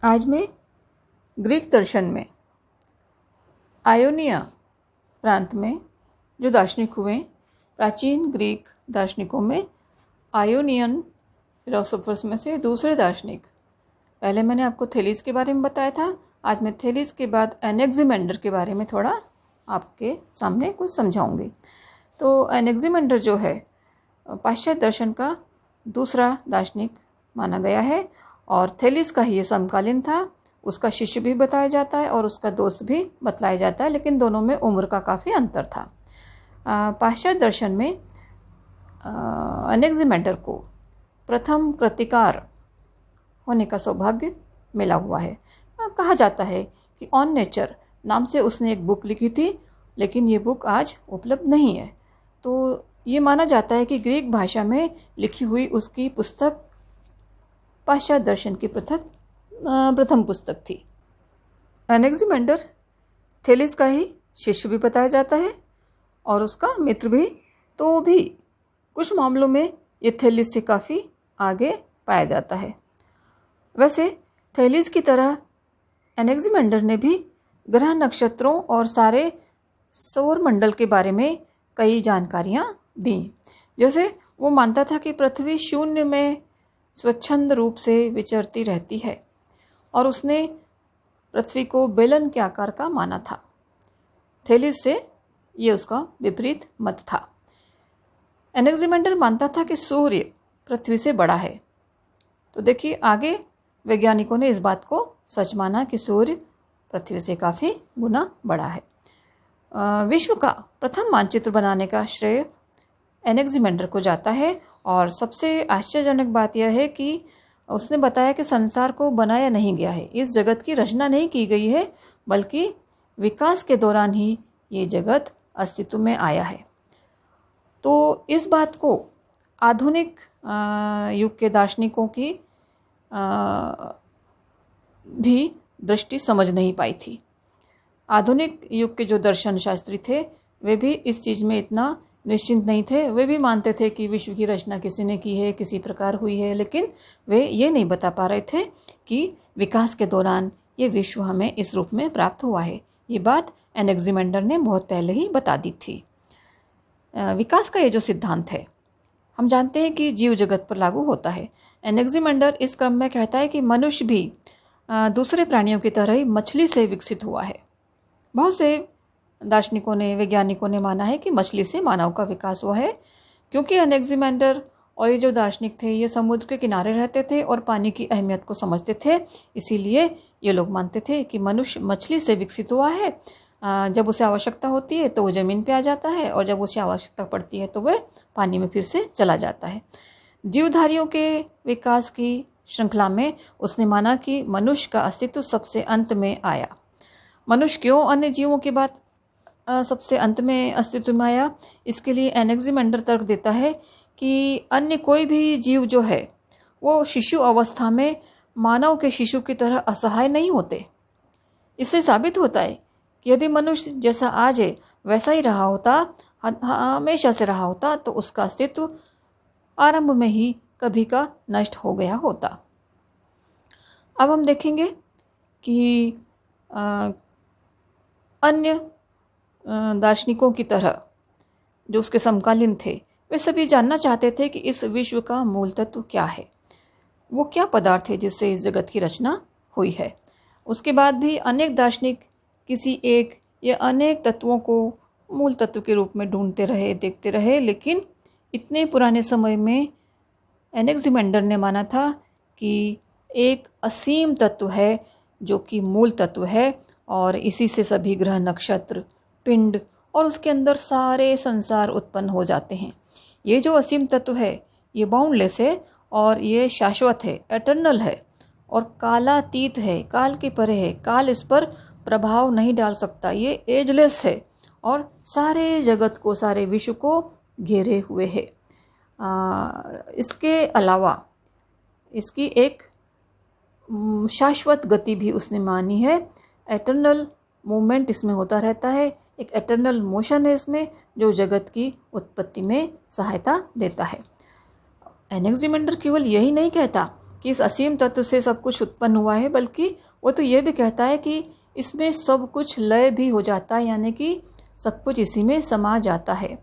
आज मैं ग्रीक दर्शन में आयोनिया प्रांत में जो दार्शनिक हुए, प्राचीन ग्रीक दार्शनिकों में आयोनियन फिलोसोफर्स में से दूसरे दार्शनिक, पहले मैंने आपको थेलीस के बारे में बताया था। आज मैं थेलीस के बाद एनेक्सिमेंडर के बारे में थोड़ा आपके सामने कुछ समझाऊंगी। तो एनेक्सिमेंडर जो है पाश्चात्य दर्शन का दूसरा दार्शनिक माना गया है और थेलीस का ही ये समकालीन था। उसका शिष्य भी बताया जाता है और उसका दोस्त भी बतलाया जाता है, लेकिन दोनों में उम्र का काफ़ी अंतर था। पाश्चात्य दर्शन में एनेक्सिमेंडर को प्रथम प्रतिकार होने का सौभाग्य मिला हुआ है। कहा जाता है कि ऑन नेचर नाम से उसने एक बुक लिखी थी, लेकिन ये बुक आज उपलब्ध नहीं है। तो ये माना जाता है कि ग्रीक भाषा में लिखी हुई उसकी पुस्तक पाश्चात्य दर्शन की प्रथम पुस्तक थी। एनेक्सिमेंडर थेलीस का ही शिष्य भी बताया जाता है और उसका मित्र भी। तो भी कुछ मामलों में ये थेलीस से काफ़ी आगे पाया जाता है। वैसे थेलीस की तरह एनेक्सिमेंडर ने भी ग्रह नक्षत्रों और सारे सौर मंडल के बारे में कई जानकारियाँ दी। जैसे वो मानता था कि पृथ्वी शून्य में स्वच्छंद रूप से विचरती रहती है और उसने पृथ्वी को बेलन के आकार का माना था। थेलीस से ये उसका विपरीत मत था। एनेक्सिमेंडर मानता था कि सूर्य पृथ्वी से बड़ा है। तो देखिए आगे वैज्ञानिकों ने इस बात को सच माना कि सूर्य पृथ्वी से काफ़ी गुना बड़ा है। विश्व का प्रथम मानचित्र बनाने का श्रेय एनेक्सिमेंडर को जाता है और सबसे आश्चर्यजनक बात यह है कि उसने बताया कि संसार को बनाया नहीं गया है, इस जगत की रचना नहीं की गई है, बल्कि विकास के दौरान ही ये जगत अस्तित्व में आया है। तो इस बात को आधुनिक युग के दार्शनिकों की भी दृष्टि समझ नहीं पाई थी। आधुनिक युग के जो दर्शन शास्त्री थे वे भी इस चीज़ में इतना निश्चिंत नहीं थे। वे भी मानते थे कि विश्व की रचना किसी ने की है, किसी प्रकार हुई है, लेकिन वे ये नहीं बता पा रहे थे कि विकास के दौरान ये विश्व हमें इस रूप में प्राप्त हुआ है। ये बात एनेक्सिमेंडर ने बहुत पहले ही बता दी थी। विकास का ये जो सिद्धांत है हम जानते हैं कि जीव जगत पर लागू होता है। एनेक्सिमेंडर इस क्रम में कहता है कि मनुष्य भी दूसरे प्राणियों की तरह ही मछली से विकसित हुआ है। बहुत से दार्शनिकों ने, वैज्ञानिकों ने माना है कि मछली से मानव का विकास हुआ है, क्योंकि एनेक्सिमेंडर और ये जो दार्शनिक थे ये समुद्र के किनारे रहते थे और पानी की अहमियत को समझते थे। इसीलिए ये लोग मानते थे कि मनुष्य मछली से विकसित हुआ है। जब उसे आवश्यकता होती है तो वो ज़मीन पे आ जाता है और जब उसे आवश्यकता पड़ती है तो वह पानी में फिर से चला जाता है। जीवधारियों के विकास की श्रृंखला में उसने माना कि मनुष्य का अस्तित्व सबसे अंत में आया। मनुष्य क्यों अन्य जीवों के बाद सबसे अंत में अस्तित्व में आया, इसके लिए एनेक्सिमेंडर तर्क देता है कि अन्य कोई भी जीव जो है वो शिशु अवस्था में मानव के शिशु की तरह असहाय नहीं होते। इससे साबित होता है कि यदि मनुष्य जैसा आज है वैसा ही रहा होता, हमेशा से रहा होता, तो उसका अस्तित्व आरंभ में ही कभी का नष्ट हो गया होता। अब हम देखेंगे कि अन्य दार्शनिकों की तरह जो उसके समकालीन थे वे सभी जानना चाहते थे कि इस विश्व का मूल तत्व क्या है, वो क्या पदार्थ है जिससे इस जगत की रचना हुई है। उसके बाद भी अनेक दार्शनिक किसी एक या अनेक तत्वों को मूल तत्व के रूप में ढूंढते रहे, देखते रहे, लेकिन इतने पुराने समय में एनेक्सिमेंडर ने माना था कि एक असीम तत्व है जो कि मूल तत्व है और इसी से सभी ग्रह, नक्षत्र, पिंड और उसके अंदर सारे संसार उत्पन्न हो जाते हैं। ये जो असीम तत्व है ये बाउंडलेस है और ये शाश्वत है, एटर्नल है और कालातीत है, काल के परे है। काल इस पर प्रभाव नहीं डाल सकता। ये एजलेस है और सारे जगत को, सारे विश्व को घेरे हुए है। इसके अलावा इसकी एक शाश्वत गति भी उसने मानी है। एटर्नल मूवमेंट इसमें होता रहता है, एक एटर्नल मोशन है इसमें जो जगत की उत्पत्ति में सहायता देता है। एनेक्सिमेंडर केवल यही नहीं कहता कि इस असीम तत्व से सब कुछ उत्पन्न हुआ है, बल्कि वो तो ये भी कहता है कि इसमें सब कुछ लय भी हो जाता है, यानी कि सब कुछ इसी में समा जाता है।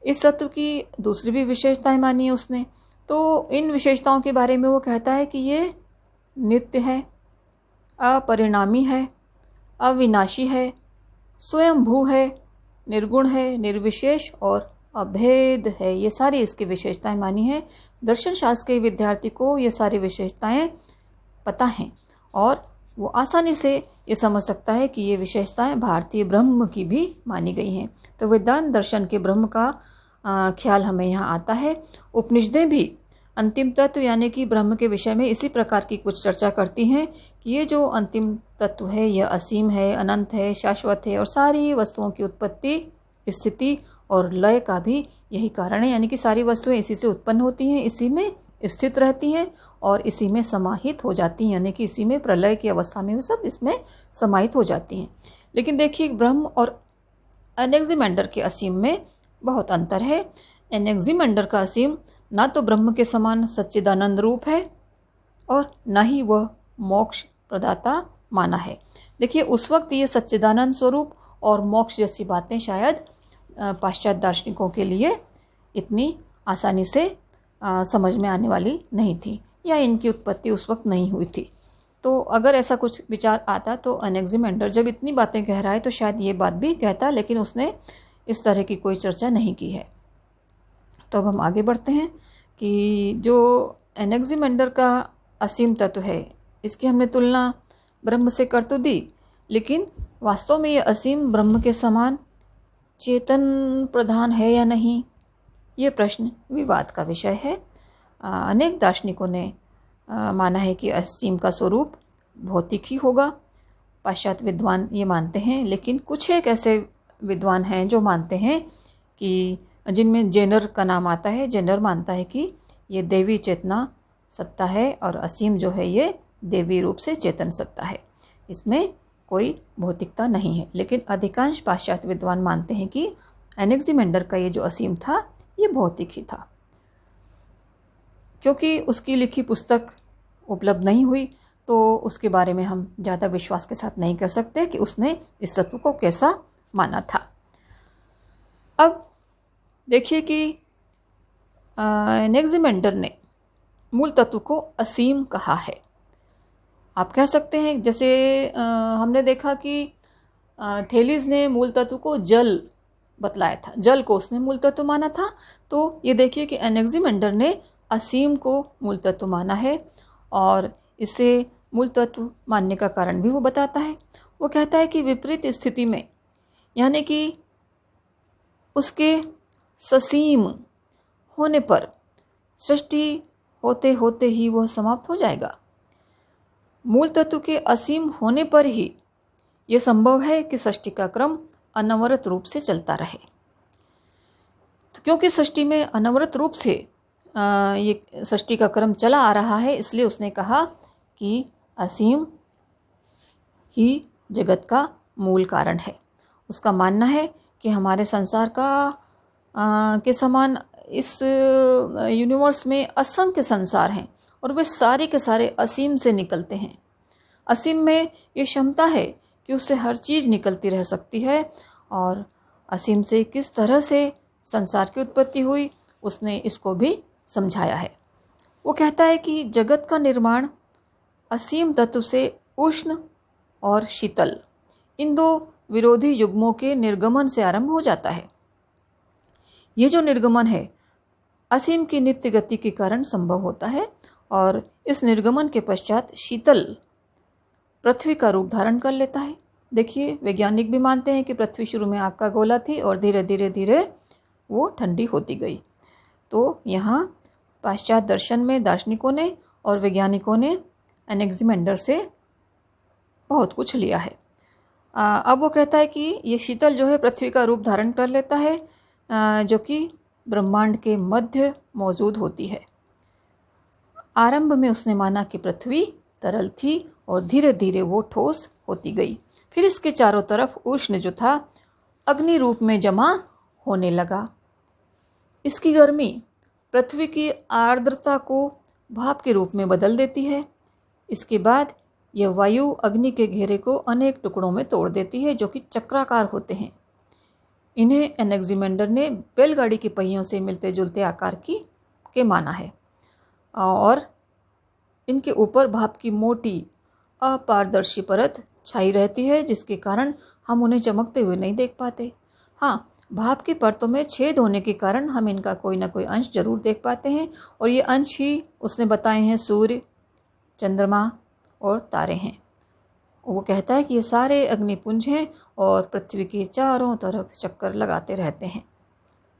इस तत्व की दूसरी भी विशेषताएं मानी है उसने। तो इन विशेषताओं के बारे में वो कहता है कि ये नित्य है, अपरिणामी है, अविनाशी है, स्वयंभू है, निर्गुण है, निर्विशेष और अभेद है। ये सारी इसकी विशेषताएं मानी हैं। दर्शन शास्त्र के विद्यार्थी को ये सारी विशेषताएं पता हैं और वो आसानी से ये समझ सकता है कि ये विशेषताएं भारतीय ब्रह्म की भी मानी गई हैं। तो वेदांत दर्शन के ब्रह्म का ख्याल हमें यहाँ आता है। उपनिषदें भी अंतिम तत्व यानी कि ब्रह्म के विषय में इसी प्रकार की कुछ चर्चा करती हैं कि ये जो अंतिम तत्व है यह असीम है, अनंत है, शाश्वत है और सारी वस्तुओं की उत्पत्ति, स्थिति और लय का भी यही कारण है। यानी कि सारी वस्तुएं इसी से उत्पन्न होती हैं, इसी में स्थित रहती हैं और इसी में समाहित हो जाती हैं, यानी कि इसी में प्रलय की अवस्था में सब इसमें समाहित हो जाती हैं। लेकिन देखिए, ब्रह्म और एनेक्सिमेंडर के असीम में बहुत अंतर है। एनेक्सिमेंडर का असीम ना तो ब्रह्म के समान सच्चिदानंद रूप है और न ही वह मोक्ष प्रदाता माना है। देखिए, उस वक्त ये सच्चिदानंद स्वरूप और मोक्ष जैसी बातें शायद पाश्चात्य दार्शनिकों के लिए इतनी आसानी से समझ में आने वाली नहीं थी, या इनकी उत्पत्ति उस वक्त नहीं हुई थी। तो अगर ऐसा कुछ विचार आता तो एनेक्सिमेंडर जब इतनी बातें कह रहा है तो शायद ये बात भी कहता, लेकिन उसने इस तरह की कोई चर्चा नहीं की है। तो अब हम आगे बढ़ते हैं कि जो एनेक्सिमेंडर का असीम तत्व है इसकी हमने तुलना ब्रह्म से कर तो दी, लेकिन वास्तव में ये असीम ब्रह्म के समान चेतन प्रधान है या नहीं, ये प्रश्न विवाद का विषय है। अनेक दार्शनिकों ने माना है कि असीम का स्वरूप भौतिक ही होगा। पाश्चात्य विद्वान ये मानते हैं, लेकिन कुछ एक ऐसे विद्वान हैं जो मानते हैं कि जिनमें जेनर का नाम आता है। जेनर मानता है कि ये देवी चेतना सत्ता है और असीम जो है ये देवी रूप से चेतन सत्ता है, इसमें कोई भौतिकता नहीं है। लेकिन अधिकांश पाश्चात्य विद्वान मानते हैं कि एनेक्सिमेंडर का ये जो असीम था ये भौतिक ही था। क्योंकि उसकी लिखी पुस्तक उपलब्ध नहीं हुई तो उसके बारे में हम ज़्यादा विश्वास के साथ नहीं कह सकते कि उसने इस तत्व को कैसा माना था। अब देखिए कि एनेक्सिमेंडर ने मूल तत्व को असीम कहा है। आप कह सकते हैं जैसे हमने देखा कि थेलीस ने मूल तत्व को जल बतलाया था, जल को उसने मूल तत्व माना था। तो ये देखिए कि एनेक्सिमेंडर ने असीम को मूल तत्व माना है और इसे मूल तत्व मानने का कारण भी वो बताता है। वो कहता है कि विपरीत स्थिति में, यानी कि उसके ससीम होने पर सृष्टि होते होते ही वह समाप्त हो जाएगा। मूल तत्व के असीम होने पर ही यह संभव है कि सृष्टि का क्रम अनवरत रूप से चलता रहे। तो क्योंकि सृष्टि में अनवरत रूप से ये सृष्टि का क्रम चला आ रहा है, इसलिए उसने कहा कि असीम ही जगत का मूल कारण है। उसका मानना है कि हमारे संसार का के समान इस यूनिवर्स में असंख्य संसार हैं और वे सारे के सारे असीम से निकलते हैं। असीम में ये क्षमता है कि उससे हर चीज़ निकलती रह सकती है और असीम से किस तरह से संसार की उत्पत्ति हुई उसने इसको भी समझाया है। वो कहता है कि जगत का निर्माण असीम तत्व से उष्ण और शीतल इन दो विरोधी युग्मों के निर्गमन से आरंभ हो जाता है। ये जो निर्गमन है असीम की नित्य गति के कारण संभव होता है और इस निर्गमन के पश्चात शीतल पृथ्वी का रूप धारण कर लेता है। देखिए, वैज्ञानिक भी मानते हैं कि पृथ्वी शुरू में आग का गोला थी और धीरे धीरे धीरे वो ठंडी होती गई। तो यहाँ पाश्चात्य दर्शन में दार्शनिकों ने और वैज्ञानिकों ने एनेक्सिमेंडर से बहुत कुछ लिया है। अब वो कहता है कि ये शीतल जो है पृथ्वी का रूप धारण कर लेता है, जो कि ब्रह्मांड के मध्य मौजूद होती है। आरंभ में उसने माना कि पृथ्वी तरल थी और धीरे धीरे वो ठोस होती गई। फिर इसके चारों तरफ उष्ण जो था अग्नि रूप में जमा होने लगा। इसकी गर्मी पृथ्वी की आर्द्रता को भाप के रूप में बदल देती है। इसके बाद यह वायु अग्नि के घेरे को अनेक टुकड़ों में तोड़ देती है जो कि चक्राकार होते हैं। इन्हें एनेक्सिमेंडर ने बैलगाड़ी के पहियों से मिलते जुलते आकार के माना है और इनके ऊपर भाप की मोटी अपारदर्शी परत छाई रहती है जिसके कारण हम उन्हें चमकते हुए नहीं देख पाते। हाँ, भाप की परतों में छेद होने के कारण हम इनका कोई ना कोई अंश जरूर देख पाते हैं और ये अंश ही उसने बताए हैं सूर्य, चंद्रमा और तारे हैं। वो कहता है कि ये सारे अग्निपुंज हैं और पृथ्वी के चारों तरफ चक्कर लगाते रहते हैं।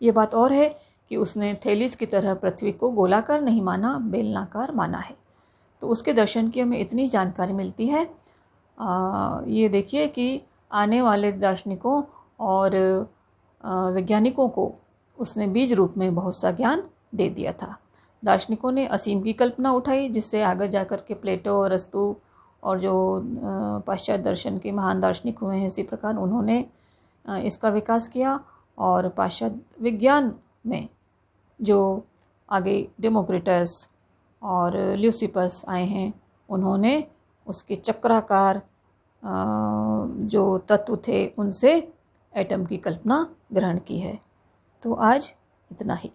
ये बात और है कि उसने थेलिस की तरह पृथ्वी को गोलाकार नहीं माना, बेलनाकार माना है। तो उसके दर्शन की हमें इतनी जानकारी मिलती है। ये देखिए कि आने वाले दार्शनिकों और वैज्ञानिकों को उसने बीज रूप में बहुत सा ज्ञान दे दिया था। दार्शनिकों ने असीम की कल्पना उठाई जिससे आगे जाकर के प्लेटो, अरस्तु और जो पाश्चात्य दर्शन के महान दार्शनिक हुए हैं इसी प्रकार उन्होंने इसका विकास किया। और पाश्चात्य विज्ञान में जो आगे डेमोक्रिटस और ल्यूसिपस आए हैं उन्होंने उसके चक्राकार जो तत्व थे उनसे एटम की कल्पना ग्रहण की है। तो आज इतना ही।